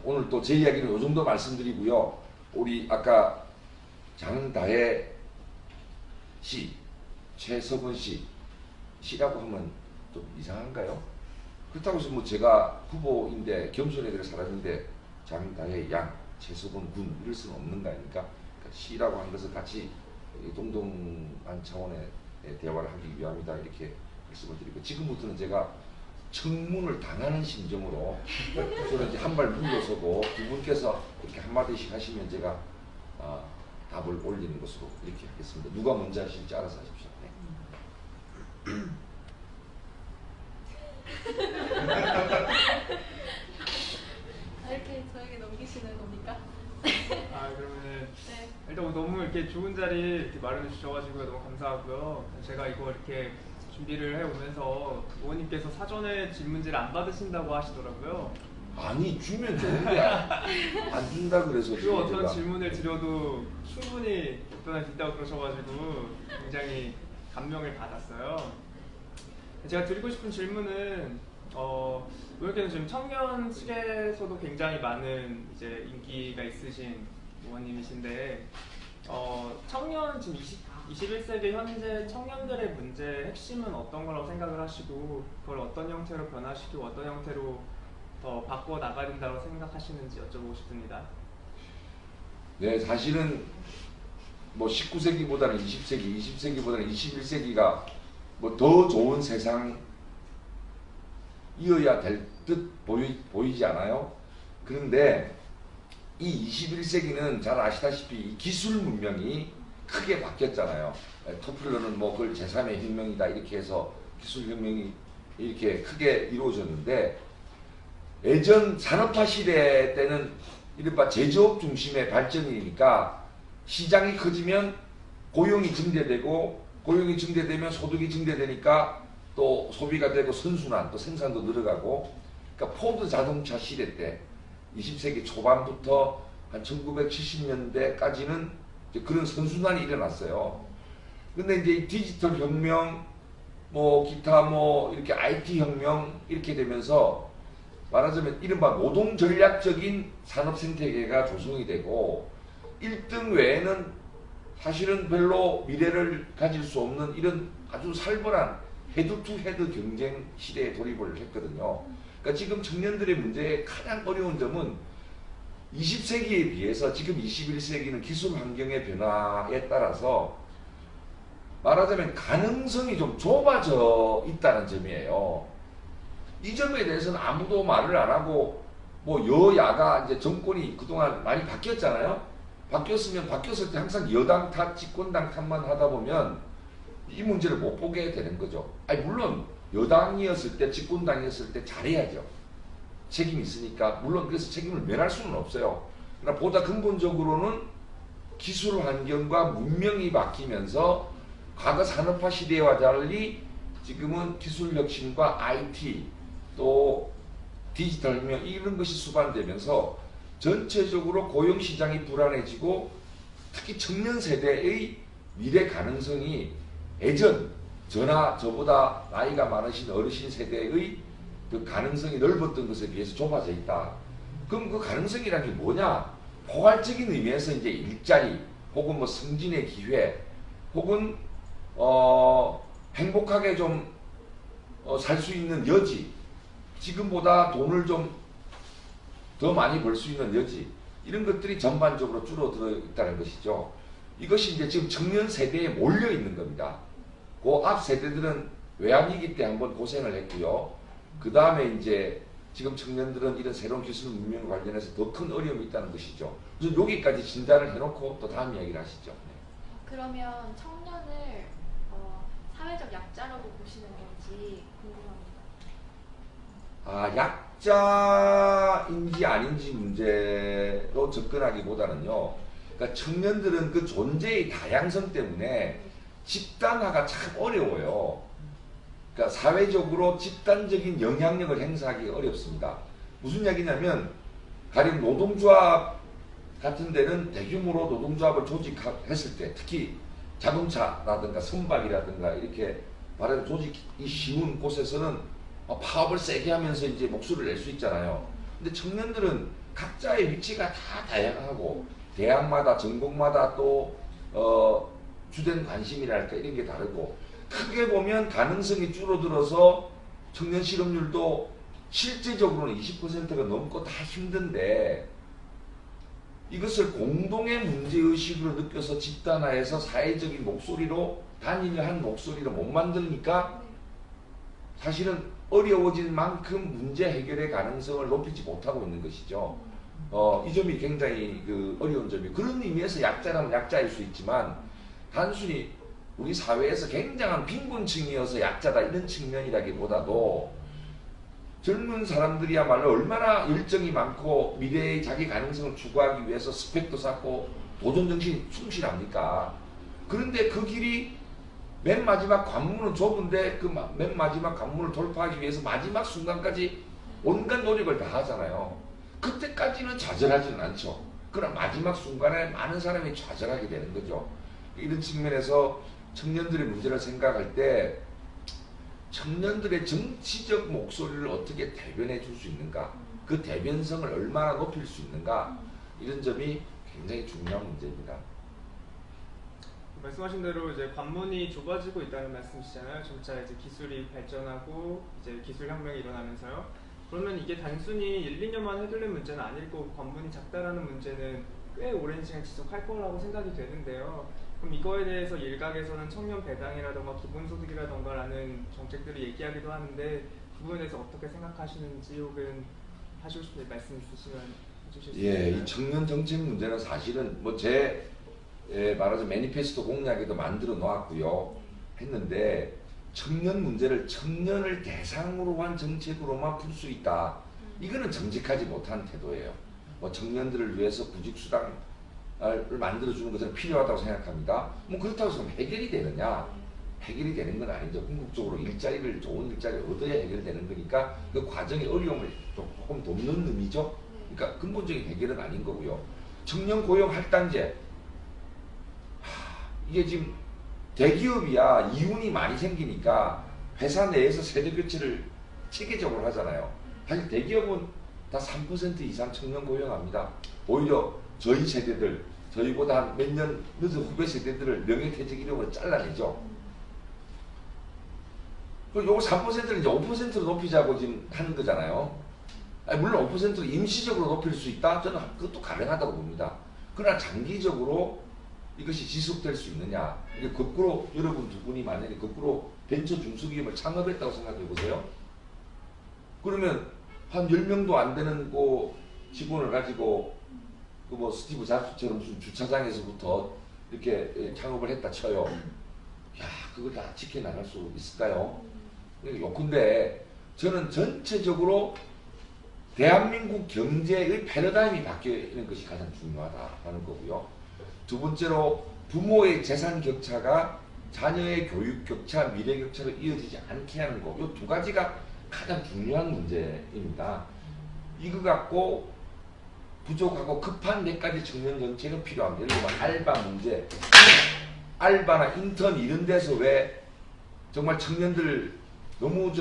오늘 또 제 이야기는 이 정도 말씀드리고요. 우리 아까 장다혜 씨, 최석은 씨, 씨라고 하면 좀 이상한가요? 그렇다고 해서 뭐 제가 후보인데 겸손해드릴 사람인데 장다혜 양, 최석은 군 이럴 수는 없는 거 아닙니까? 그러니까 씨라고 한 것을 같이 동등한 차원의 대화를 하기 위함이다 이렇게 말씀을 드리고 지금부터는 제가 청문을 당하는 심정으로 저는 이제 한 발 물러서고 두 분께서 이렇게 한마디씩 하시면 제가 답을 올리는 것으로 이렇게 하겠습니다. 누가 먼저 하실지 알아서 하십시오. 네. 이렇게 저에게 넘기시는 겁니까? 그러면은 네. 일단 너무 이렇게 좋은 자리 이렇게 마련해 주셔가지고 너무 감사하고요. 제가 이거 이렇게 준비를 해오면서 의원님께서 사전에 질문지를 안 받으신다고 하시더라고요. 아니 주면 좋은데 안 준다 그래서 그 어떤 질문을 드려도 충분히 답변할 수 있다고 그러셔가지고 굉장히 감명을 받았어요. 제가 드리고 싶은 질문은 의원께서 지금 청년 측에서도 굉장히 많은 이제 인기가 있으신 의원님이신데 청년 지금 21세기 현재 청년들의 문제의 핵심은 어떤 거라고 생각을 하시고 그걸 어떤 형태로 변화시키고 어떤 형태로 더 바꿔 나가야 된다고 생각하시는지 여쭤보고 싶습니다. 네, 사실은 뭐 19세기보다는 20세기, 20세기보다는 21세기가 뭐 더 좋은 세상이어야 될 듯 보이지 않아요? 그런데 이 21세기는 잘 아시다시피 이 기술 문명이 크게 바뀌었잖아요. 토플러는 뭐 그걸 제3의 혁명이다 이렇게 해서 기술 혁명이 이렇게 크게 이루어졌는데 예전 산업화 시대 때는 이른바 제조업 중심의 발전이니까 시장이 커지면 고용이 증대되고 고용이 증대되면 소득이 증대되니까 또 소비가 되고 선순환 또 생산도 늘어가고 그러니까 포드 자동차 시대 때 20세기 초반부터 한 1970년대까지는 그런 선순환이 일어났어요. 근데 이제 디지털 혁명 뭐 기타 뭐 이렇게 IT 혁명 이렇게 되면서 말하자면 이른바 노동 전략적인 산업 생태계가 조성이 되고 1등 외에는 사실은 별로 미래를 가질 수 없는 이런 아주 살벌한 헤드 투 헤드 경쟁 시대에 돌입을 했거든요. 그러니까 지금 청년들의 문제의 가장 어려운 점은 20세기에 비해서 지금 21세기는 기술 환경의 변화에 따라서 말하자면 가능성이 좀 좁아져 있다는 점이에요. 이 점에 대해서는 아무도 말을 안 하고 뭐 여야가 이제 정권이 그동안 많이 바뀌었잖아요. 바뀌었을 때 항상 여당 탓, 집권당 탓만 하다 보면 이 문제를 못 보게 되는 거죠. 아니 물론 여당이었을 때, 집권당이었을 때 잘해야죠. 책임이 있으니까. 물론 그래서 책임을 면할 수는 없어요. 그러나 보다 근본적으로는 기술 환경과 문명이 바뀌면서 과거 산업화 시대와 달리 지금은 기술 혁신과 IT 또 디지털 혁명 이런 것이 수반되면서 전체적으로 고용시장이 불안해지고 특히 청년 세대의 미래 가능성이 예전 저나 저보다 나이가 많으신 어르신 세대의 그 가능성이 넓었던 것에 비해서 좁아져 있다. 그럼 그 가능성이란 게 뭐냐? 포괄적인 의미에서 이제 일자리 혹은 뭐 승진의 기회 혹은 행복하게 좀 살 수 있는 여지 지금보다 돈을 좀 더 많이 벌 수 있는 여지 이런 것들이 전반적으로 줄어들어 있다는 것이죠. 이것이 이제 지금 청년 세대에 몰려 있는 겁니다. 그 앞 세대들은 외환위기 때 한번 고생을 했고요. 그 다음에 이제 지금 청년들은 이런 새로운 기술 문명 관련해서 더 큰 어려움이 있다는 것이죠. 그래서 여기까지 진단을 해놓고 또 다음 이야기를 하시죠. 네. 그러면 청년을 사회적 약자라고 보시는 건지 궁금합니다. 약자인지 아닌지 문제로 접근하기보다는요. 그러니까 청년들은 그 존재의 다양성 때문에 집단화가 참 어려워요. 그러니까 사회적으로 집단적인 영향력을 행사하기 어렵습니다. 무슨 이야기냐면 가령 노동조합 같은 데는 대규모로 노동조합을 조직했을 때 특히 자동차라든가 선박이라든가 이렇게 말하는 조직이 쉬운 곳에서는 파업을 세게 하면서 이제 목소리를 낼 수 있잖아요. 근데 청년들은 각자의 위치가 다 다양하고 대학마다 전공마다 또 주된 관심이랄까 이런 게 다르고 크게 보면 가능성이 줄어들어서 청년 실업률도 실제적으로는 20%가 넘고 다 힘든데 이것을 공동의 문제의식으로 느껴서 집단화해서 사회적인 목소리로 단일한 목소리로 못 만드니까 사실은 어려워진 만큼 문제 해결의 가능성을 높이지 못하고 있는 것이죠. 이 점이 굉장히 어려운 점이에요. 그런 의미에서 약자라면 약자일 수 있지만 단순히 우리 사회에서 굉장한 빈곤층이어서 약자다 이런 측면이라기보다도 젊은 사람들이야말로 얼마나 열정이 많고 미래의 자기 가능성을 추구하기 위해서 스펙도 쌓고 도전정신이 충실합니까? 그런데 그 길이 맨 마지막 관문은 좁은데 그 맨 마지막 관문을 돌파하기 위해서 마지막 순간까지 온갖 노력을 다 하잖아요. 그때까지는 좌절하지는 않죠. 그러나 마지막 순간에 많은 사람이 좌절하게 되는 거죠. 이런 측면에서 청년들의 문제를 생각할 때 청년들의 정치적 목소리를 어떻게 대변해 줄 수 있는가, 그 대변성을 얼마나 높일 수 있는가, 이런 점이 굉장히 중요한 문제입니다. 말씀하신 대로 이제 관문이 좁아지고 있다는 말씀이시잖아요. 점차 이제 기술이 발전하고 이제 기술 혁명이 일어나면서요. 그러면 이게 단순히 1, 2년만 해결된 문제는 아닐 거고 관문이 작다라는 문제는 꽤 오랜 시간 지속할 거라고 생각이 되는데요. 그럼 이거에 대해서 일각에서는 청년 배당이라던가 기본소득이라던가라는 정책들을 얘기하기도 하는데 그 부분에 대해서 어떻게 생각하시는지 혹은 하시고 싶은 말씀 있으시면 해주실 수 있나요? 예, 이 청년 정책 문제는 사실은 말하자면 매니페스토 공약에도 만들어 놓았고요. 했는데 청년 문제를 청년을 대상으로 한 정책으로만 풀 수 있다. 이거는 정직하지 못한 태도예요. 청년들을 위해서 구직수당을 만들어주는 것은 필요하다고 생각합니다. 그렇다고 해서 해결이 되느냐? 해결이 되는 건 아니죠. 궁극적으로 좋은 일자리를 얻어야 해결되는 거니까 그 과정의 어려움을 조금 돕는 의미죠. 그러니까 근본적인 해결은 아닌 거고요. 청년 고용 할당제. 이게 지금 대기업이야 이윤이 많이 생기니까 회사 내에서 세대 교체를 체계적으로 하잖아요. 사실 대기업은 다 3% 이상 청년 고용합니다. 오히려 저희 세대들, 저희보다 한 몇 년 늦은 후배 세대들을 명예퇴직 이력으로 잘라내죠. 그리고 요거 3%를 이제 5%로 높이자고 지금 하는 거잖아요. 물론 5%로 임시적으로 높일 수 있다? 저는 그것도 가능하다고 봅니다. 그러나 장기적으로 이것이 지속될 수 있느냐. 이게 거꾸로 여러분 두 분이 만약에 거꾸로 벤처 중소기업을 창업했다고 생각해 보세요. 그러면 한 10명도 안 되는 직원을 가지고 스티브 잡스처럼 무슨 주차장에서부터 이렇게 창업을 했다 쳐요. 야, 그걸 다 지켜나갈 수 있을까요? 요컨대 저는 전체적으로 대한민국 경제의 패러다임이 바뀌는 것이 가장 중요하다는 거고요. 두 번째로 부모의 재산 격차가 자녀의 교육 격차, 미래 격차로 이어지지 않게 하는 것. 이 두 가지가 가장 중요한 문제입니다. 이거 갖고 부족하고 급한 몇 가지 청년 정책은 필요합니다. 예를 들면 알바 문제, 알바나 인턴 이런 데서 왜 정말 청년들 너무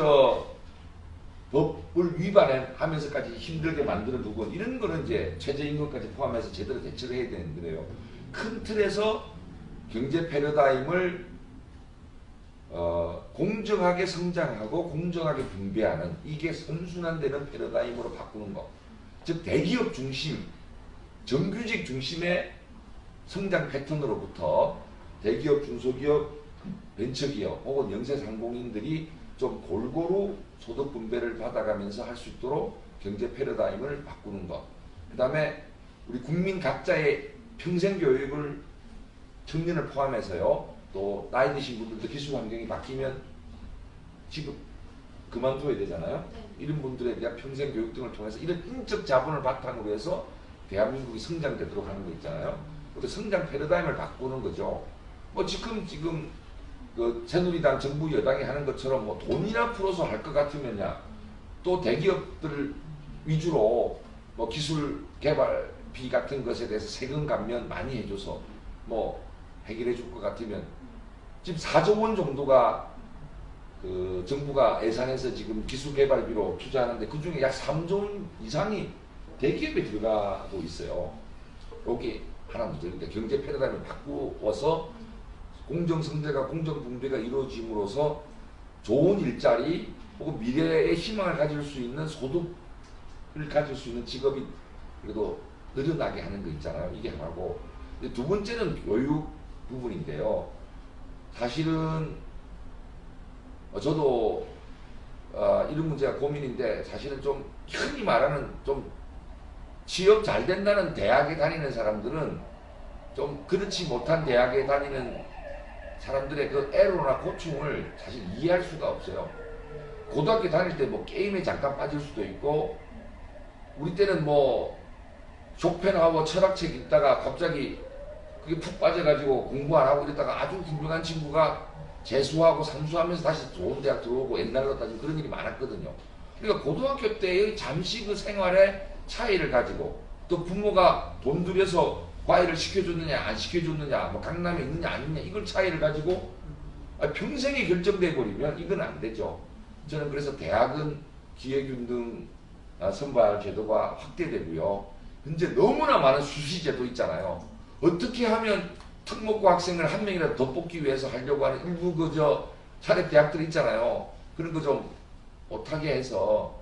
법을 위반하면서까지 힘들게 만들어 두고 이런 거는 이제 최저임금까지 포함해서 제대로 대처를 해야 되는 거예요. 큰 틀에서 경제 패러다임을 공정하게 성장하고 공정하게 분배하는 이게 선순환되는 패러다임으로 바꾸는 것. 즉 대기업 중심, 정규직 중심의 성장 패턴으로부터 대기업, 중소기업, 벤처기업 혹은 영세상공인들이 좀 골고루 소득 분배를 받아가면서 할 수 있도록 경제 패러다임을 바꾸는 것. 그 다음에 우리 국민 각자의 평생교육을 청년을 포함해서요. 또 나이 드신 분들도 기술 환경이 바뀌면 지금 그만둬야 되잖아요. 이런 분들에 대한 평생교육 등을 통해서 이런 인적 자본을 바탕으로 해서 대한민국이 성장되도록 하는 거 있잖아요. 그 성장 패러다임을 바꾸는 거죠. 지금 그 새누리당 정부 여당이 하는 것처럼 돈이나 풀어서 할 것 같으면야 또 대기업들 위주로 기술 개발비 같은 것에 대해서 세금 감면 많이 해줘서 해결해 줄 것 같으면 지금 4조 원 정도가 그 정부가 예산에서 지금 기술개발비로 투자하는데 그 중에 약 3조 원 이상이 대기업에 들어가고 있어요. 여기 하나 문제인데 경제 패러다임을 바꾸어서 공정성대가 공정분배가 이루어짐으로써 좋은 일자리 혹은 미래의 희망을 가질 수 있는 소득을 가질 수 있는 직업이 그래도 늘어나게 하는 거 있잖아요. 이게 하나고 두 번째는 교육 부분인데요. 사실은 저도 이런 문제가 고민인데 사실은 좀 흔히 말하는 좀 취업 잘 된다는 대학에 다니는 사람들은 좀 그렇지 못한 대학에 다니는 사람들의 그 애로나 고충을 사실 이해할 수가 없어요. 고등학교 다닐 때 뭐 게임에 잠깐 빠질 수도 있고 우리 때는 뭐 쇼펜하우어 철학책 읽다가 갑자기 그게 푹 빠져가지고 공부 안 하고 이랬다가 아주 훌륭한 친구가 재수하고 삼수하면서 다시 좋은 대학 들어오고 옛날로 따지면 그런 일이 많았거든요. 그러니까 고등학교 때의 잠시 그 생활의 차이를 가지고 또 부모가 돈 들여서 과외를 시켜줬느냐 안 시켜줬느냐 뭐 강남에 있느냐 아니냐 이걸 차이를 가지고 평생이 결정돼 버리면 이건 안 되죠. 저는 그래서 대학은 기회균등 선발 제도가 확대되고요. 현재 너무나 많은 수시제도 있잖아요. 어떻게 하면 특목고 학생을 한 명이라도 더 뽑기 위해서 하려고 하는 일부 그저 사립 대학들 있잖아요. 그런 거 좀 못하게 해서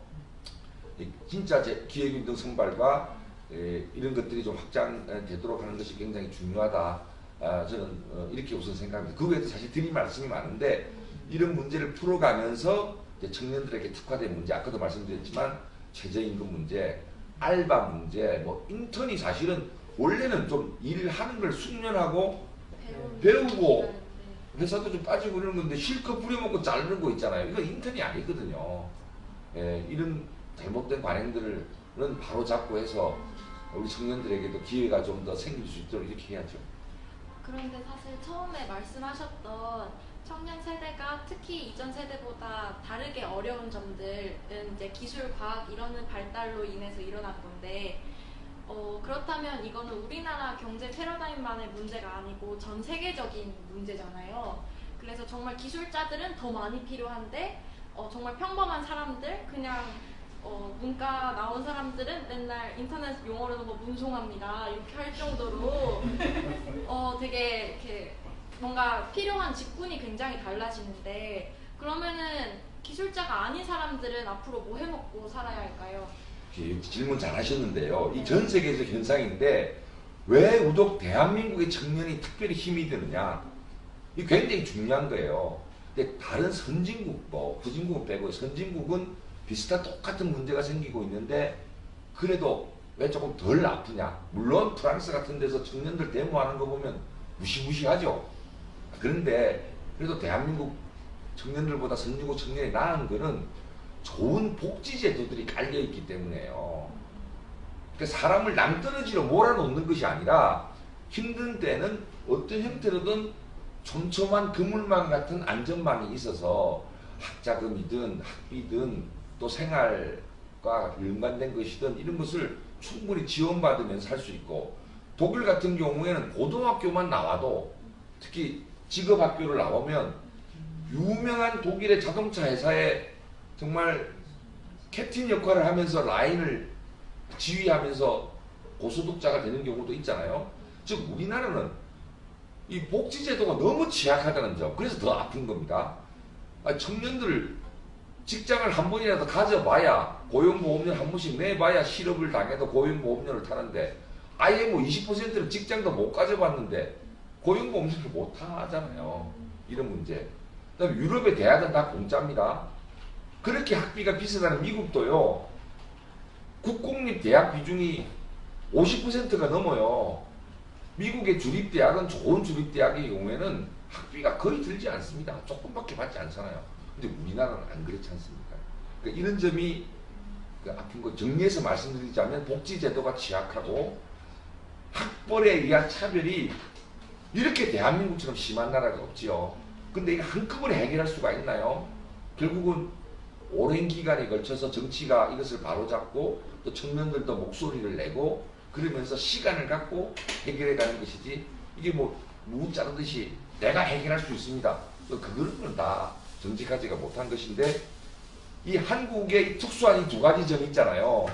진짜 기회균등 선발과 이런 것들이 좀 확장되도록 하는 것이 굉장히 중요하다. 저는 이렇게 우선 생각합니다. 그 외에도 사실 드릴 말씀이 많은데 이런 문제를 풀어가면서 이제 청년들에게 특화된 문제, 아까도 말씀드렸지만 최저임금 문제, 알바 문제, 뭐 인턴이 사실은 원래는 좀 일을 하는 걸 숙련하고 배우고 회사도 좀 빠지고 이러는 건데 실컷 부려먹고 자르는 거 있잖아요. 이건 인턴이 아니거든요. 이런 잘못된 관행들은 바로 잡고 해서 우리 청년들에게도 기회가 좀 더 생길 수 있도록 이렇게 해야죠. 그런데 사실 처음에 말씀하셨던 청년 세대가 특히 이전 세대보다 다르게 어려운 점들은 이제 기술, 과학 이런 발달로 인해서 일어난 건데 그렇다면 이거는 우리나라 경제 패러다임만의 문제가 아니고 전 세계적인 문제잖아요. 그래서 정말 기술자들은 더 많이 필요한데 정말 평범한 사람들 그냥 문과 나온 사람들은 맨날 인터넷 용어로는 뭐 문송합니다 이렇게 할 정도로 되게 이렇게 뭔가 필요한 직군이 굉장히 달라지는데 그러면은 기술자가 아닌 사람들은 앞으로 뭐 해먹고 살아야 할까요? 질문 잘 하셨는데요. 이 전 세계적 현상인데 왜 유독 대한민국의 청년이 특별히 힘이 드느냐? 이 굉장히 중요한 거예요. 근데 다른 선진국, 뭐 후진국은 빼고 선진국은 비슷한 똑같은 문제가 생기고 있는데 그래도 왜 조금 덜 아프냐? 물론 프랑스 같은 데서 청년들 데모하는 거 보면 무시무시하죠. 그런데 그래도 대한민국 청년들보다 선진국 청년이 나은 거는 좋은 복지 제도들이 깔려있기 때문에요. 그러니까 사람을 낭떠러지로 몰아놓는 것이 아니라 힘든 때는 어떤 형태로든 촘촘한 그물망 같은 안전망이 있어서 학자금이든 학비든 또 생활과 연관된 것이든 이런 것을 충분히 지원받으면서 할 수 있고 독일 같은 경우에는 고등학교만 나와도 특히 직업학교를 나오면 유명한 독일의 자동차 회사에 정말 캡틴 역할을 하면서 라인을 지휘하면서 고소득자가 되는 경우도 있잖아요. 즉 우리나라는 이 복지제도가 너무 취약하다는 점 그래서 더 아픈 겁니다. 청년들 직장을 한 번이라도 가져봐야 고용보험료 한 번씩 내봐야 실업을 당해도 고용보험료를 타는데 아예 뭐 20%는 직장도 못 가져봤는데 고용보험료를 못 하잖아요. 이런 문제. 그 다음에 유럽의 대학은 다 공짜입니다. 그렇게 학비가 비싸다는 미국도요. 국공립 대학 비중이 50%가 넘어요. 미국의 주립대학은 좋은 주립대학의 경우에는 학비가 거의 들지 않습니다. 조금밖에 받지 않잖아요. 근데 우리나라는 안 그렇지 않습니까? 그러니까 이런 점이 아픈 거 정리해서 말씀드리자면 복지제도가 취약하고 학벌에 의한 차별이 이렇게 대한민국처럼 심한 나라가 없지요. 근데 이거 한꺼번에 해결할 수가 있나요? 결국은 오랜 기간에 걸쳐서 정치가 이것을 바로잡고 또 청년들도 목소리를 내고 그러면서 시간을 갖고 해결해 가는 것이지 이게 뭐 무 자르듯이 내가 해결할 수 있습니다. 그거는 다 정직하지가 못한 것인데 이 한국의 특수한 이 두 가지 점이 있잖아요.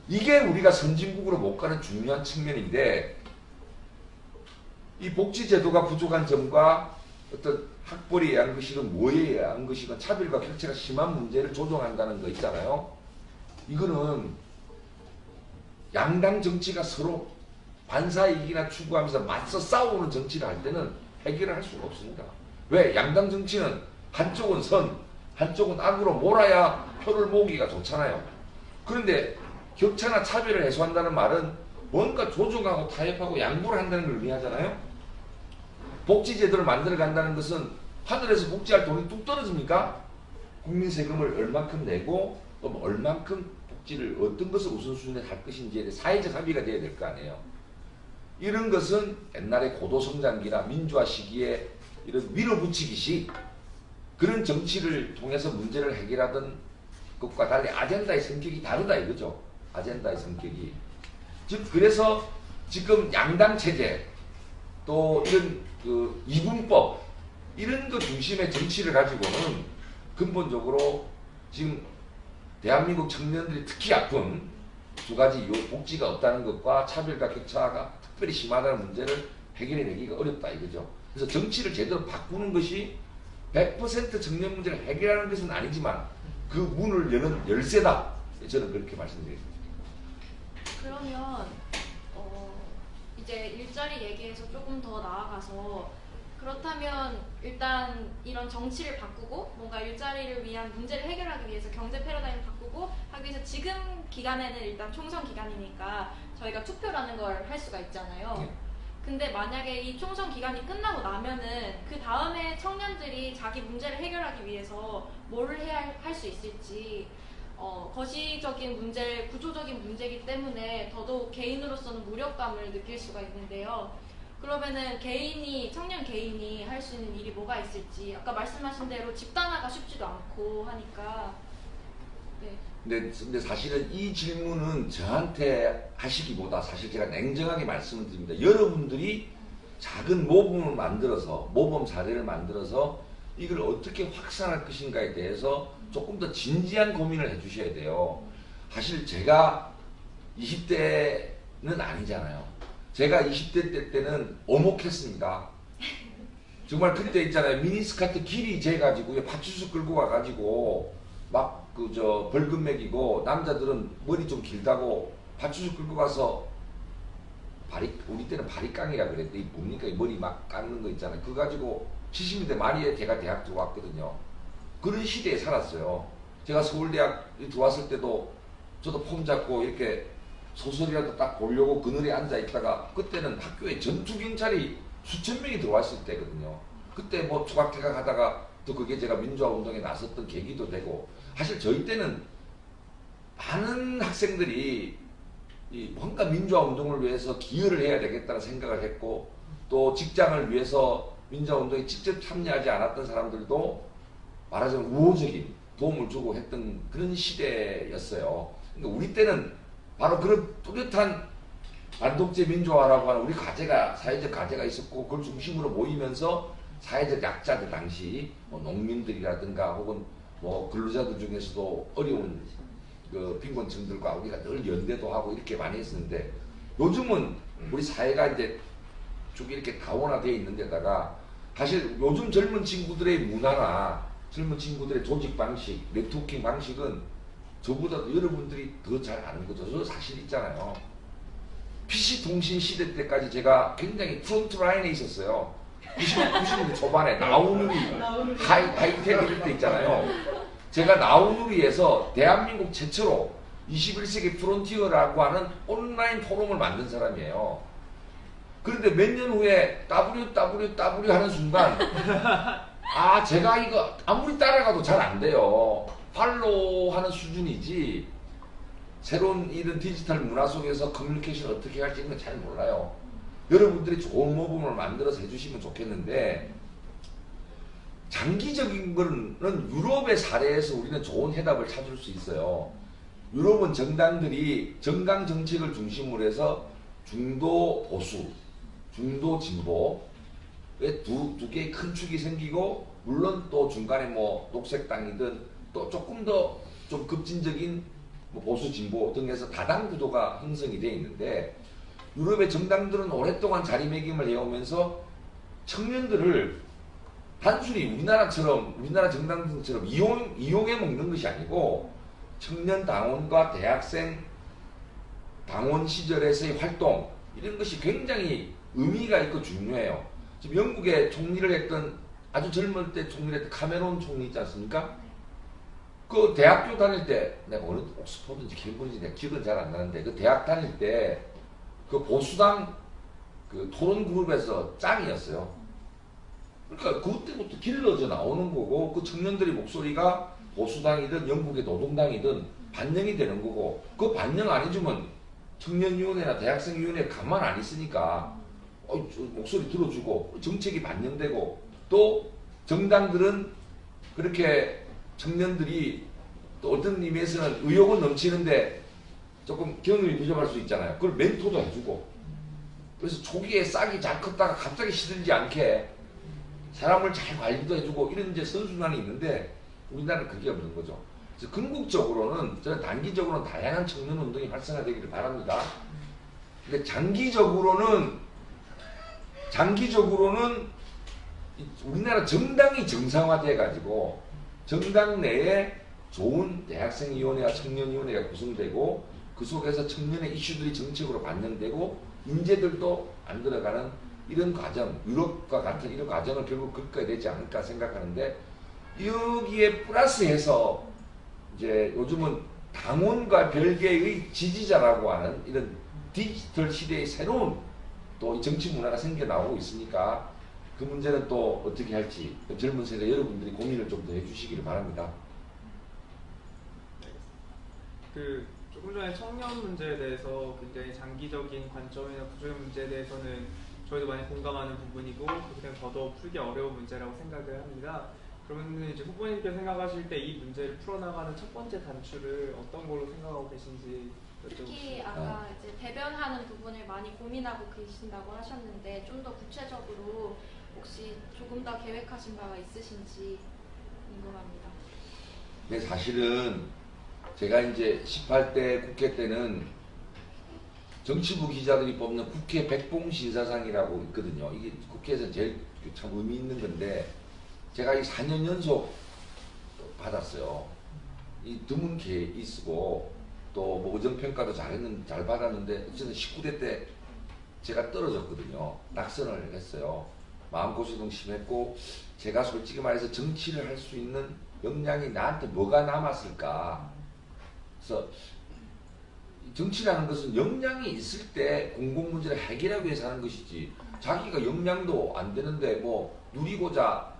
이게 우리가 선진국으로 못 가는 중요한 측면인데 이 복지제도가 부족한 점과 어떤 학벌에 의한 것이든 뭐에 의한 것이든 차별과 격차가 심한 문제를 조정한다는 거 있잖아요. 이거는 양당 정치가 서로 반사이익이나 추구하면서 맞서 싸우는 정치를 할 때는 해결을 할 수가 없습니다. 왜? 양당 정치는 한쪽은 선, 한쪽은 악으로 몰아야 표를 모으기가 좋잖아요. 그런데 격차나 차별을 해소한다는 말은 뭔가 조정하고 타협하고 양보를 한다는 걸 의미하잖아요. 복지제도를 만들어 간다는 것은 하늘에서 복지할 돈이 뚝 떨어집니까? 국민 세금을 얼만큼 내고 또 얼만큼 복지를 어떤 것을 우선순위에 할 것인지에 사회적 합의가 돼야 될 거 아니에요. 이런 것은 옛날에 고도성장기나 민주화 시기에 이런 밀어붙이기식 그런 정치를 통해서 문제를 해결하던 것과 달리 아젠다의 성격이 다르다 이거죠. 아젠다의 성격이. 즉 그래서 지금 양당 체제 또 이런 그 이분법 이런 것 중심의 정치를 가지고는 근본적으로 지금 대한민국 청년들이 특히 아픈 두 가지 복지가 없다는 것과 차별과 격차가 특별히 심하다는 문제를 해결해내기가 어렵다 이거죠. 그래서 정치를 제대로 바꾸는 것이 100% 청년 문제를 해결하는 것은 아니지만 그 문을 여는 열쇠다. 저는 그렇게 말씀드립니다. 그러면 이제 일자리 얘기에서 조금 더 나아가서 그렇다면 일단 이런 정치를 바꾸고 뭔가 일자리를 위한 문제를 해결하기 위해서 경제 패러다임을 바꾸고 하기 위해서 지금 기간에는 일단 총선 기간이니까 저희가 투표라는 걸 할 수가 있잖아요. 네. 근데 만약에 이 총선 기간이 끝나고 나면은 그 다음에 청년들이 자기 문제를 해결하기 위해서 뭘 해야 할 수 있을지 거시적인 문제, 구조적인 문제이기 때문에 더더욱 개인으로서는 무력감을 느낄 수가 있는데요. 그러면은 청년 개인이 할 수 있는 일이 뭐가 있을지 아까 말씀하신 대로 집단화가 쉽지도 않고 하니까 네. 근데 사실은 이 질문은 저한테 하시기보다 사실 제가 냉정하게 말씀을 드립니다. 여러분들이 작은 모범을 만들어서 모범 사례를 만들어서 이걸 어떻게 확산할 것인가에 대해서 조금 더 진지한 고민을 해주셔야 돼요. 사실 제가 20대는 아니잖아요. 제가 20대 때는 오목했습니다. 정말 그때 있잖아요. 미니스커트 길이 재가지고 파출소 끌고 가가지고 막 벌금 매기고 남자들은 머리 좀 길다고 파출소 끌고 가서 우리 때는 바리깡이라 그랬대. 뭡니까? 머리 막 깎는 거 있잖아요. 그거 가지고 70년대 말에 제가 대학 들어왔거든요. 그런 시대에 살았어요. 제가 서울대학 들어왔을 때도 저도 폼 잡고 이렇게 소설이라도 딱 보려고 그늘에 앉아 있다가 그때는 학교에 전투경찰이 수천 명이 들어왔을 때거든요. 그때 뭐 조각태각 하다가 또 그게 제가 민주화 운동에 나섰던 계기도 되고 사실 저희 때는 많은 학생들이 뭔가 민주화 운동을 위해서 기여를 해야 되겠다는 생각을 했고 또 직장을 위해서 민주화 운동에 직접 참여하지 않았던 사람들도 말하자면 우호적인 도움을 주고 했던 그런 시대였어요. 그러니까 우리 때는 바로 그런 뚜렷한 반독재 민주화라고 하는 우리 과제가 사회적 과제가 있었고 그걸 중심으로 모이면서 사회적 약자들 당시 뭐 농민들이라든가 혹은 뭐 근로자들 중에서도 어려운 그 빈곤층들과 우리가 늘 연대도 하고 이렇게 많이 했었는데 요즘은 우리 사회가 이제 쭉 이렇게 다원화되어 있는 데다가 사실 요즘 젊은 친구들의 문화나 젊은 친구들의 조직 방식, 네트워킹 방식은 저보다도 여러분들이 더 잘 아는 거죠. 저 사실 있잖아요. PC통신 시대 때까지 제가 굉장히 프론트 라인에 있었어요. 90년대 초반에 나우누리, 하이텍 이럴 때 있잖아요. 제가 나우누리에서 대한민국 최초로 21세기 프론티어라고 하는 온라인 포럼을 만든 사람이에요. 그런데 몇 년 후에 www 하는 순간 제가 이거 아무리 따라가도 잘 안 돼요. 팔로우 하는 수준이지 새로운 이런 디지털 문화 속에서 커뮤니케이션을 어떻게 할지는 잘 몰라요. 여러분들이 좋은 모범을 만들어서 해주시면 좋겠는데 장기적인 거는 유럽의 사례에서 우리는 좋은 해답을 찾을 수 있어요. 유럽은 정당들이 정강 정책을 중심으로 해서 중도 보수, 중도 진보의 두 개의 큰 축이 생기고 물론 또 중간에 뭐 녹색당이든 또 조금 더 좀 급진적인 뭐 보수 진보 등에서 다당 구도가 형성이 되어 있는데 유럽의 정당들은 오랫동안 자리매김을 해오면서 청년들을 단순히 우리나라 정당들처럼 이용해 먹는 것이 아니고 청년 당원과 대학생 당원 시절에서의 활동 이런 것이 굉장히 의미가 있고 중요해요. 지금 영국에 총리를 했던 아주 젊을 때 총리를 했던 카메론 총리 있지 않습니까? 그 대학교 다닐 때 내가 어느 옥스퍼드인지 캠브리지 내가 기억은 잘 안 나는데 그 대학 다닐 때 그 보수당 그 토론 그룹에서 짱이었어요. 그러니까 그때부터 길러져 나오는 거고 그 청년들의 목소리가 보수당이든 영국의 노동당이든 반영이 되는 거고 그 반영 안 해주면 청년위원회나 대학생위원회 가만 안 있으니까 목소리 들어주고 정책이 반영되고 또 정당들은 그렇게 청년들이 또 어떤 의미에서는 의욕은 넘치는데 조금 경험이 부족할 수 있잖아요. 그걸 멘토도 해주고 그래서 초기에 싹이 잘 컸다가 갑자기 시들지 않게 사람을 잘 관리도 해주고 이런 이제 선순환이 있는데 우리나라는 그게 없는 거죠. 그래서 궁극적으로는 저는 단기적으로는 다양한 청년 운동이 활성화되기를 바랍니다. 근데 장기적으로는 우리나라 정당이 정상화돼 가지고 정당 내에 좋은 대학생위원회와 청년위원회가 구성되고 그 속에서 청년의 이슈들이 정책으로 반영되고 인재들도 만들어가는 이런 과정, 유럽과 같은 이런 과정을 결국 겪어야 되지 않을까 생각하는데 여기에 플러스해서 이제 요즘은 당원과 별개의 지지자라고 하는 이런 디지털 시대의 새로운 또 정치 문화가 생겨 나오고 있으니까 그 문제는 또 어떻게 할지 젊은 세대 여러분들이 고민을 좀 더 해주시기를 바랍니다. 조금 전에 청년 문제에 대해서 굉장히 장기적인 관점이나 구조적 문제에 대해서는 저희도 많이 공감하는 부분이고 그냥 더더욱 풀기 어려운 문제라고 생각을 합니다. 그러면 이제 후보님께서 생각하실 때 이 문제를 풀어나가는 첫 번째 단추를 어떤 걸로 생각하고 계신지 특히 아까 이제 대변하는 부분을 많이 고민하고 계신다고 하셨는데 좀 더 구체적으로 혹시 조금 더 계획하신 바가 있으신지 궁금합니다. 네, 사실은 제가 이제 18대 국회 때는 정치부 기자들이 뽑는 국회 백봉신사상이라고 있거든요. 이게 국회에서 제일 참 의미 있는 건데 제가 이 4년 연속 받았어요. 이 드문 케이스고 또 뭐 의정평가도 잘 받았는데 저는 19대 때 제가 떨어졌거든요. 낙선을 했어요. 마음고생도 심했고 제가 솔직히 말해서 정치를 할 수 있는 역량이 나한테 뭐가 남았을까. 그래서 정치라는 것은 역량이 있을 때 공공문제를 해결하기 위해서 하는 것이지 자기가 역량도 안 되는데 뭐 누리고자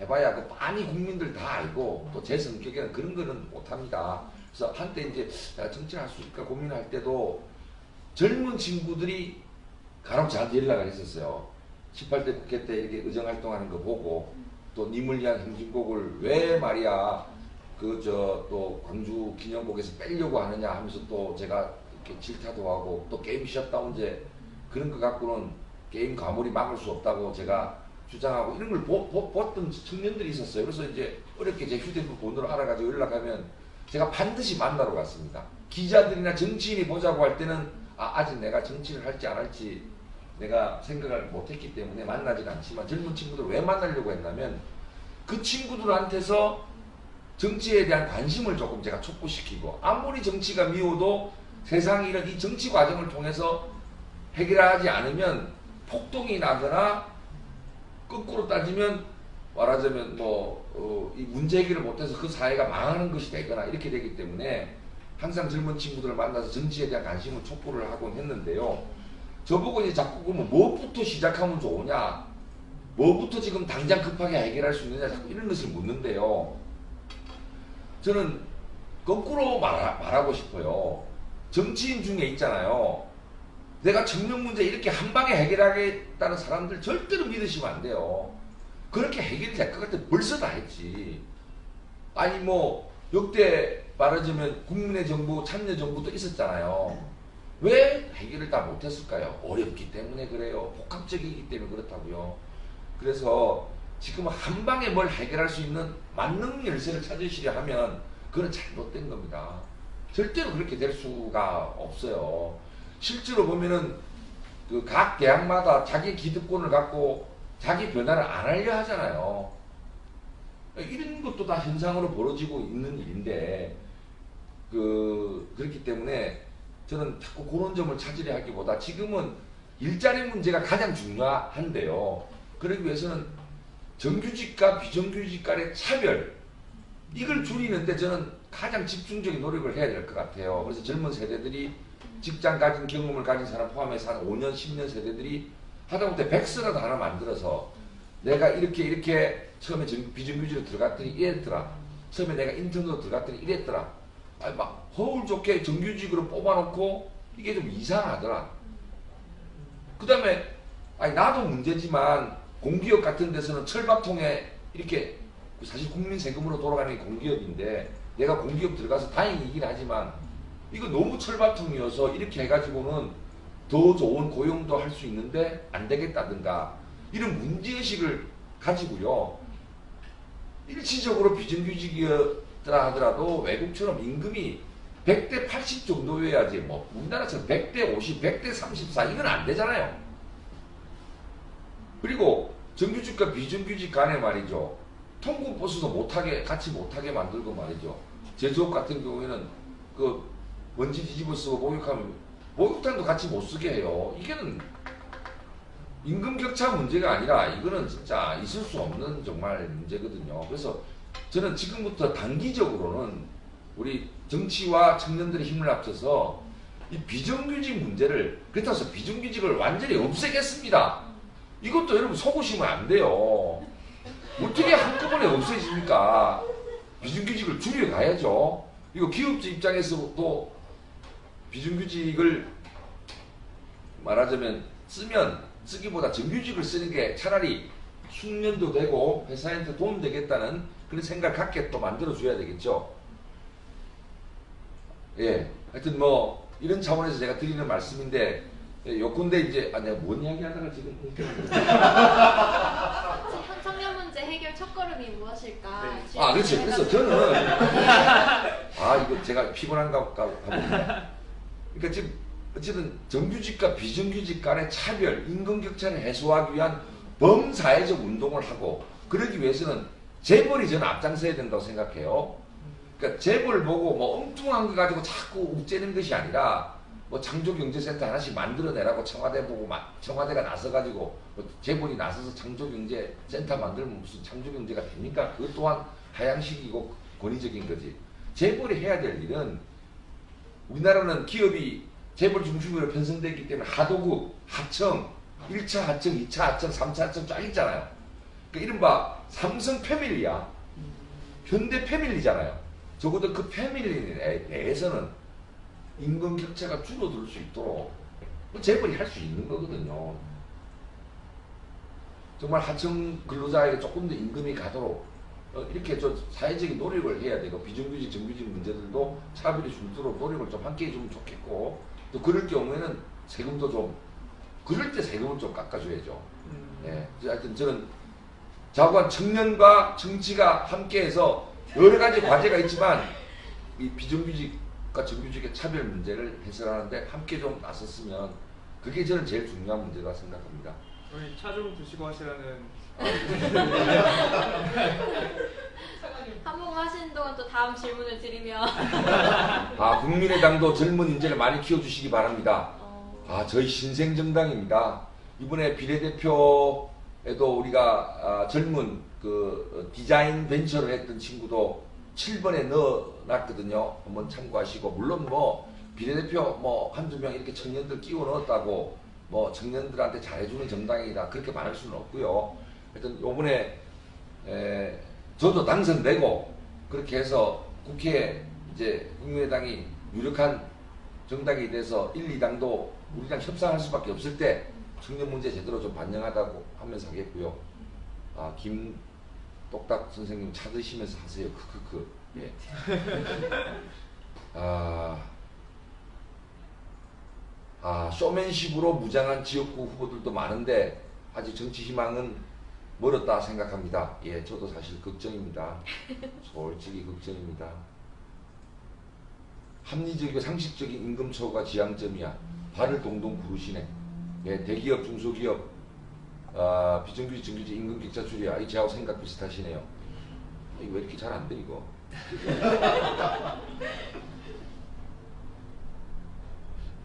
해봐야 그 많이 국민들 다 알고 또 제 성격에는 그런 거는 못합니다. 그래서 한때 이제 내가 정치를 할 수 있을까 고민할 때도 젊은 친구들이 간혹 저한테 연락을 했었어요. 18대 국회 때 이렇게 의정활동하는 거 보고 또 님을 위한 행진곡을 왜 말이야 또 광주 기념곡에서 빼려고 하느냐 하면서 또 제가 이렇게 질타도 하고 또 게임 셧다운제 그런 거 갖고는 게임 과몰이 막을 수 없다고 제가 주장하고 이런 걸 봤던 청년들이 있었어요. 그래서 이제 어렵게 제 휴대폰 번호를 알아가지고 연락하면 제가 반드시 만나러 갔습니다. 기자들이나 정치인이 보자고 할 때는 아직 내가 정치를 할지 안 할지 내가 생각을 못했기 때문에 만나지는 않지만 젊은 친구들 왜 만나려고 했냐면 그 친구들한테서 정치에 대한 관심을 조금 제가 촉구시키고 아무리 정치가 미워도 세상이 이런 이 정치 과정을 통해서 해결하지 않으면 폭동이 나거나 거꾸로 따지면 말하자면 이 문제 해결을 못해서 그 사회가 망하는 것이 되거나 이렇게 되기 때문에 항상 젊은 친구들을 만나서 정치에 대한 관심을 촉구를 하곤 했는데요. 저보고 이제 자꾸 그러면 뭐부터 시작하면 좋으냐, 뭐부터 지금 당장 급하게 해결할 수 있느냐 자꾸 이런 것을 묻는데요. 저는 거꾸로 말하고 싶어요. 정치인 중에 있잖아요. 내가 청년 문제 이렇게 한 방에 해결하겠다는 사람들 절대로 믿으시면 안 돼요. 그렇게 해결이 될 것 같으면 벌써 다 했지. 아니 뭐 역대 말하자면 국민의 정부, 참여정부도 있었잖아요. 왜 해결을 다 못했을까요? 어렵기 때문에 그래요. 복합적이기 때문에 그렇다고요. 그래서 지금 한 방에 뭘 해결할 수 있는 만능 열쇠를 찾으시려 하면 그건 잘못된 겁니다. 절대로 그렇게 될 수가 없어요. 실제로 보면은 그 각 대학마다 자기 기득권을 갖고 자기 변화를 안 하려 하잖아요. 이런 것도 다 현상으로 벌어지고 있는 일인데 그렇기 때문에 저는 자꾸 그런 점을 찾으려 하기보다 지금은 일자리 문제가 가장 중요한데요. 그러기 위해서는 정규직과 비정규직 간의 차별 이걸 줄이는데 저는 가장 집중적인 노력을 해야 될 것 같아요. 그래서 젊은 세대들이 직장 가진 경험을 가진 사람 포함해서 한 5년, 10년 세대들이 하다못해 백서라도 하나 만들어서 내가 이렇게 처음에 비정규직으로 들어갔더니 이랬더라. 처음에 내가 인턴으로 들어갔더니 이랬더라. 아니 막 허울 좋게 정규직으로 뽑아놓고 이게 좀 이상하더라. 그 다음에 아니 나도 문제지만 공기업 같은 데서는 철밥통에 이렇게 사실 국민 세금으로 돌아가는 게 공기업인데 내가 공기업 들어가서 다행이긴 하지만 이거 너무 철밥통이어서 이렇게 해가지고는 더 좋은 고용도 할 수 있는데 안 되겠다든가 이런 문제의식을 가지고요. 일시적으로 비정규직이었더라 하더라도 외국처럼 임금이 100대 80 정도여야지 뭐 우리나라처럼 100대 50, 100대 34 이건 안 되잖아요. 그리고 정규직과 비정규직 간에 말이죠. 통금 보수도 못하게 같이 못하게 만들고 말이죠. 제조업 같은 경우에는 그 먼지 뒤집어 쓰고 목욕하면 목욕탕도 같이 못 쓰게 해요. 이게는 임금 격차 문제가 아니라 이거는 진짜 있을 수 없는 정말 문제거든요. 그래서 저는 지금부터 단기적으로는 우리 정치와 청년들의 힘을 합쳐서 이 비정규직 문제를 그렇다고 해서 비정규직을 완전히 없애겠습니다. 이것도 여러분 속으시면 안 돼요. 어떻게 한꺼번에 없애집니까? 비정규직을 줄여가야죠. 이거 기업주 입장에서도 비정규직을 말하자면 쓰기보다 정규직을 쓰는 게 차라리 숙련도 되고 회사한테 도움 되겠다는 그런 생각을 갖게 또 만들어줘야 되겠죠. 예. 하여튼 뭐 이런 차원에서 제가 드리는 말씀인데 요건데 이제 내가 뭔 이야기 하다가 지금 청년 문제 해결 첫걸음이 무엇일까? 네. 그렇죠. 그래서 저는 이거 제가 피곤한가 봅니다. 그러니까 지금 어쨌든 정규직과 비정규직 간의 차별, 임금 격차를 해소하기 위한 범사회적 운동을 하고 그러기 위해서는 재벌이 저는 앞장서야 된다고 생각해요. 그러니까 재벌 보고 뭐 엉뚱한 거 가지고 자꾸 욱죄는 것이 아니라 뭐 창조경제센터 하나씩 만들어내라고 청와대 보고 청와대가 나서가지고 재벌이 나서서 창조경제센터 만들면 무슨 창조경제가 됩니까? 그것 또한 하향식이고 권위적인 거지. 재벌이 해야 될 일은 우리나라는 기업이 재벌 중심으로 편성되기 때문에 하도급, 하청, 1차 하청, 2차 하청, 3차 하청 쫙 있잖아요. 그러니까 이른바 삼성 패밀리야. 현대 패밀리잖아요. 적어도 그 패밀리 내에서는 임금 격차가 줄어들 수 있도록 재벌이 할 수 있는 거거든요. 정말 하청 근로자에게 조금 더 임금이 가도록 이렇게 좀 사회적인 노력을 해야 되고 비정규직, 정규직 문제들도 차별이 줄도록 노력을 좀 함께 해주면 좋겠고 또 그럴 경우에는 세금도 좀 그럴 때 세금을 좀 깎아줘야죠. 예. 하여튼 저는 자고한 청년과 정치가 함께해서 여러 가지 과제가 있지만 이 비정규직과 정규직의 차별 문제를 해결하는데 함께 좀 나섰으면 그게 저는 제일 중요한 문제라 생각합니다. 우리 차 좀 드시고 하시라는 한번 하시는 동안 또 다음 질문을 드리면 국민의당도 젊은 인재를 많이 키워주시기 바랍니다. 저희 신생정당입니다. 이번에 비례대표에도 우리가 젊은 그 디자인 벤처를 했던 친구도 7번에 넣어놨거든요. 한번 참고하시고 물론 뭐 비례대표 뭐 한두 명 이렇게 청년들 끼워 넣었다고 뭐 청년들한테 잘해주는 정당이다 그렇게 말할 수는 없고요. 하여튼 요번에 저도 당선되고 그렇게 해서 국회에 이제 국민의당이 유력한 정당이 돼서 1, 2당도 우리랑 협상할 수밖에 없을 때 청년 문제 제대로 좀 반영하다고 하면서 하겠고요. 김똑딱 선생님 차 드시면서 하세요. 크크크. 예. 쇼맨십으로 무장한 지역구 후보들도 많은데 아직 정치 희망은 멀었다 생각합니다. 예, 저도 사실 걱정입니다. 솔직히 걱정입니다. 합리적이고 상식적인 임금 초과 지향점이야. 발을 동동 구르시네. 예, 대기업, 중소기업, 비정규직, 정규직 임금 격차 줄이야. 이 저하고 생각 비슷하시네요. 이거 왜 이렇게 잘 안 돼, 이거?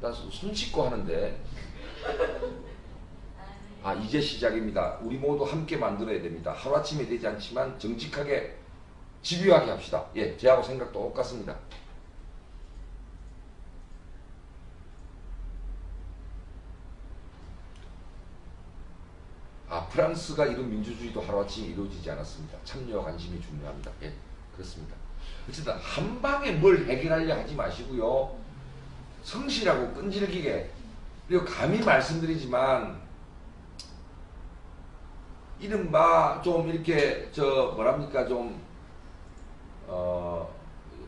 나 손 씻고 하는데. 이제 시작입니다. 우리 모두 함께 만들어야 됩니다. 하루아침에 되지 않지만 정직하게 집요하게 합시다. 예, 저하고 생각 똑같습니다. 프랑스가 이룬 민주주의도 하루아침에 이루어지지 않았습니다. 참여와 관심이 중요합니다. 예, 그렇습니다. 어쨌든 한 방에 뭘 해결하려 하지 마시고요. 성실하고 끈질기게, 그리고 감히 말씀드리지만 이른바 좀 이렇게 뭐랍니까 좀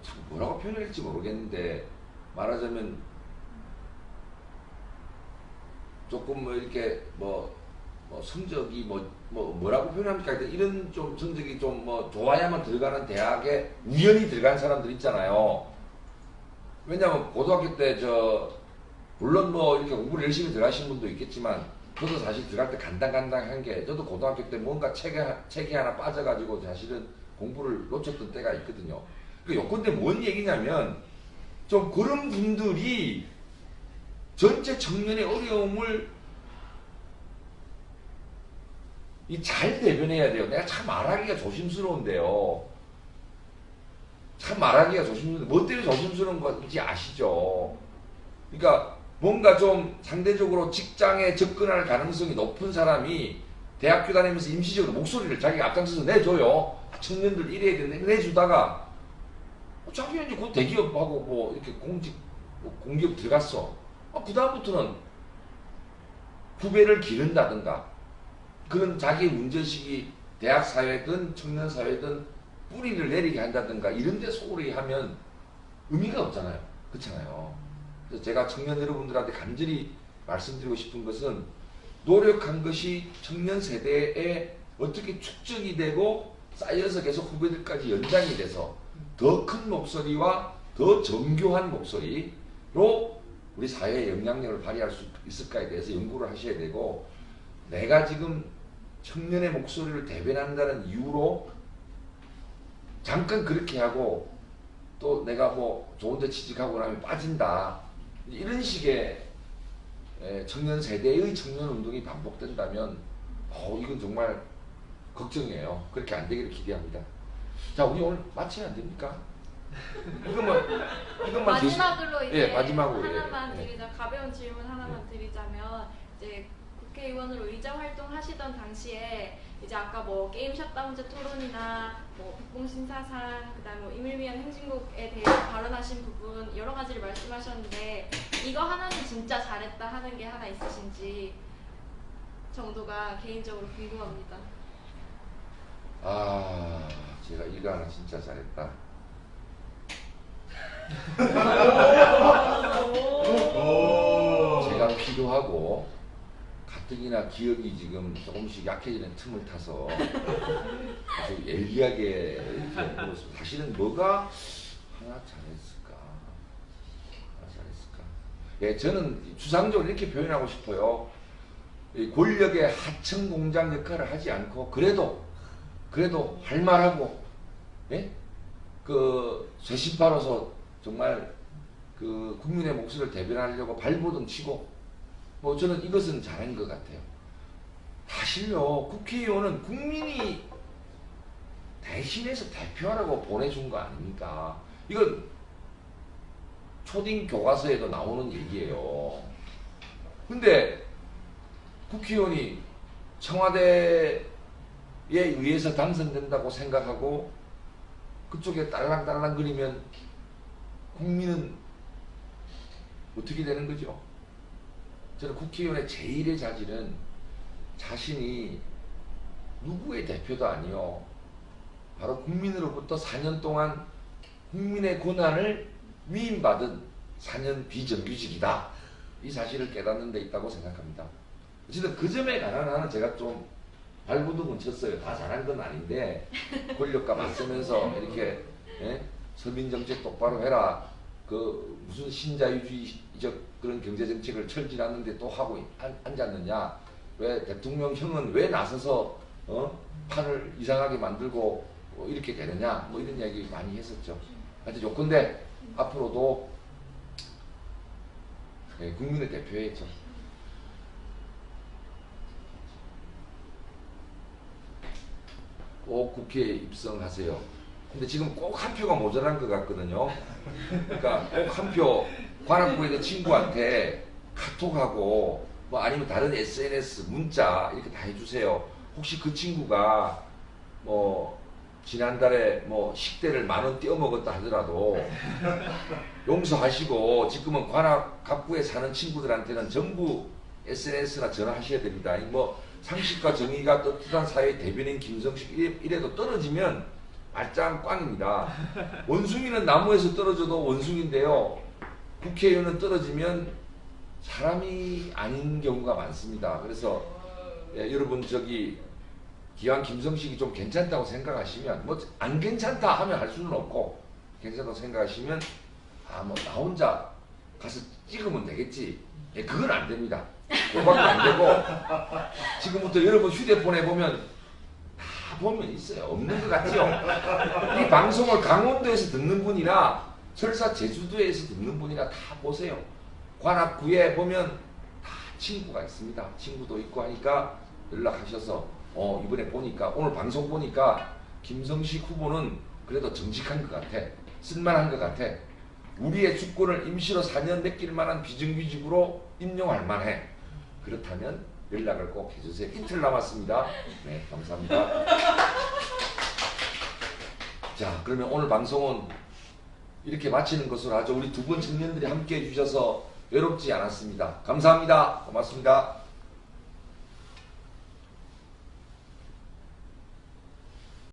참 뭐라고 표현해야 할지 모르겠는데, 말하자면 조금 뭐 이렇게 성적이 뭐라고 표현합니까? 이런 좀 성적이 좀 좋아야만 들어가는 대학에 우연히 들어간 사람들 있잖아요. 왜냐면 고등학교 때 물론 이렇게 공부를 열심히 들어가신 분도 있겠지만, 저도 사실 들어갈 때 간당간당한 게, 저도 고등학교 때 뭔가 책에 하나 빠져가지고 사실은 공부를 놓쳤던 때가 있거든요. 그 요건데 뭔 얘기냐면, 좀 그런 분들이 전체 청년의 어려움을 잘 대변해야 돼요. 내가 참 말하기가 조심스러운데요. 참 말하기가 조심스러운데, 뭐 때문에 조심스러운 건지 아시죠? 그러니까 뭔가 좀 상대적으로 직장에 접근할 가능성이 높은 사람이 대학교 다니면서 임시적으로 목소리를 자기가 앞장서서 내줘요. 청년들 이래야 되는데 내주다가 자기가 이제 그 대기업하고 이렇게 공기업 들어갔어. 그 다음부터는 후배를 기른다든가, 그런 자기 문제식이 대학 사회든 청년 사회든 뿌리를 내리게 한다든가, 이런 데 소홀히 하면 의미가 없잖아요. 그렇잖아요. 그래서 제가 청년 여러분들한테 간절히 말씀드리고 싶은 것은, 노력한 것이 청년 세대에 어떻게 축적이 되고 쌓여서 계속 후배들까지 연장이 돼서 더 큰 목소리와 더 정교한 목소리로 우리 사회에 영향력을 발휘할 수 있을까에 대해서 연구를 하셔야 되고, 내가 지금 청년의 목소리를 대변한다는 이유로 잠깐 그렇게 하고 또 내가 좋은 데 취직하고 나면 빠진다, 이런 식의 청년 세대의 청년 운동이 반복된다면 이건 정말 걱정이에요. 그렇게 안 되기를 기대합니다. 자, 우리 오늘 마쳐야 안 됩니까? 이것만 마지막으로 이제 마지막으로 하나만 가벼운 질문 하나만 드리자면, 이제 국회의원으로 의정 활동하시던 당시에 이제 아까 게임 셧다운제 토론이나 백봉신사상, 그다음에 임을위한 행진곡에 대해서 발언하신 부분 여러 가지를 말씀하셨는데, 이거 하나는 진짜 잘했다 하는 게 하나 있으신지 정도가 개인적으로 궁금합니다. 제가 이거 하나 진짜 잘했다. 제가 필요하고 가뜩이나 기억이 지금 조금씩 약해지는 틈을 타서 아주 예리하게 이렇게 물었습니다. 사실은 뭐가 하나 잘했을까? 예, 저는 추상적으로 이렇게 표현하고 싶어요. 권력의 하청 공장 역할을 하지 않고 그래도 할 말하고, 예? 쇄신파로서 정말 국민의 목소리를 대변하려고 발버둥 치고, 저는 이것은 잘한 것 같아요. 사실요, 국회의원은 국민이 대신해서 대표하라고 보내준 거 아닙니까? 이건 초딩 교과서에도 나오는 얘기예요. 근데 국회의원이 청와대에 의해서 당선된다고 생각하고 그쪽에 딸랑딸랑거리면 국민은 어떻게 되는 거죠? 저는 국회의원의 제일의 자질은 자신이 누구의 대표도 아니요, 바로 국민으로부터 4년 동안 국민의 권한을 위임받은 4년 비정규직이다, 이 사실을 깨닫는 데 있다고 생각합니다. 어쨌든 그 점에 관한 하나 제가 좀 발버둥은 쳤어요. 다 잘한 건 아닌데 권력과 맞서면서 이렇게 예? 서민정책 똑바로 해라. 그 무슨 신자유주의적 그런 경제정책을 철진하는데 또 하고 앉았느냐. 왜 대통령형은 왜 나서서 판을 이상하게 만들고 이렇게 되느냐. 뭐 이런 이야기 많이 했었죠. 하여튼 요건데 앞으로도 예, 국민의 대표였죠. 꼭 국회에 입성하세요. 근데 지금 꼭 한 표가 모자란 것 같거든요. 그러니까 꼭 한 표 관악구에 있는 친구한테 카톡하고 뭐 아니면 다른 SNS 문자 이렇게 다 해주세요. 혹시 그 친구가 뭐 지난달에 뭐 식대를 10,000원 떼어먹었다 하더라도 용서하시고 지금은 관악갑구에 사는 친구들한테는 전부 SNS나 전화하셔야 됩니다. 뭐 상식과 정의가 떳떳한 사회의 대변인 김성식 이래도 떨어지면 말짱 꽝입니다. 원숭이는 나무에서 떨어져도 원숭이인데요. 국회의원은 떨어지면 사람이 아닌 경우가 많습니다. 그래서 예, 여러분 저기 기왕 김성식이 좀 괜찮다고 생각하시면 뭐 안 괜찮다 하면 할 수는 없고 괜찮다고 생각하시면 아 뭐 나 혼자 가서 찍으면 되겠지. 예, 그건 안 됩니다. 그거밖에 안 되고 지금부터 여러분 휴대폰에 보면 다 보면 있어요. 없는 것 같지요? 이 방송을 강원도에서 듣는 분이나 설사 제주도에서 듣는 분이나 다 보세요. 관악구에 보면 다 친구가 있습니다. 친구도 있고 하니까 연락하셔서 이번에 보니까 오늘 방송 보니까 김성식 후보는 그래도 정직한 것 같아. 쓸만한 것 같아. 우리의 주권을 임시로 4년 맡길 만한 비정규직으로 임용할 만해. 그렇다면 연락을 꼭 해주세요. 이틀 남았습니다. 네, 감사합니다. 자, 그러면 오늘 방송은 이렇게 마치는 것으로 하죠. 우리 두 분 청년들이 함께 해주셔서 외롭지 않았습니다. 감사합니다. 고맙습니다.